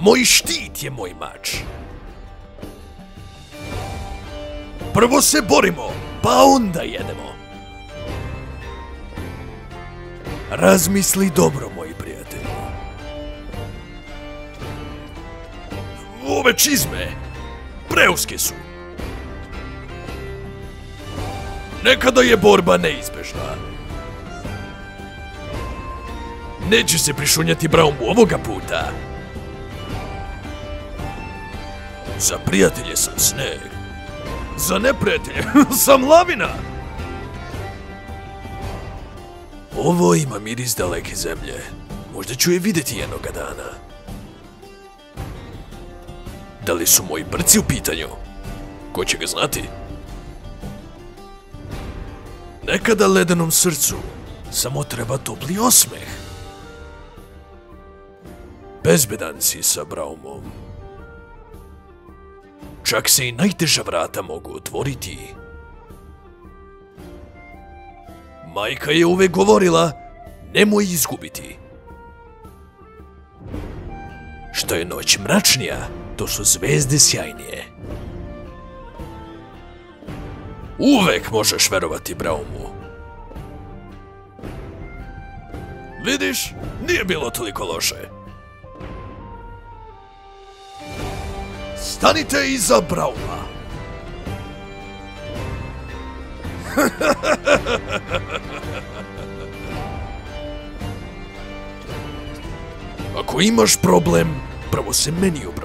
Moj štit je moj mač. Prvo se borimo, pa onda jedemo. Razmisli dobro, moji prijatelji. Ove čizme preuske su. Nekada je borba neizbežna. Neće se prišunjati Braumu ovoga puta. Za prijatelje sam sneg. Za neprijatelje sam lavina. Ovo ima miris daleke zemlje. Možda ću je vidjeti jednoga dana. Da li su moji brci u pitanju? Ko će ga znati? Nekada ledenom srcu samo treba topli osmeh. Bezbedan si sa Braumom. Čak se i najteža vrata mogu otvoriti. Majka je uvek govorila, nemoj izgubiti. Što je noć mračnija, to su zvezde sjajnije. Uvek možeš verovati Braumu. Vidiš, nije bilo toliko loše. Stanite iza Brauma. Ako imaš problem, prvo se meni obrati.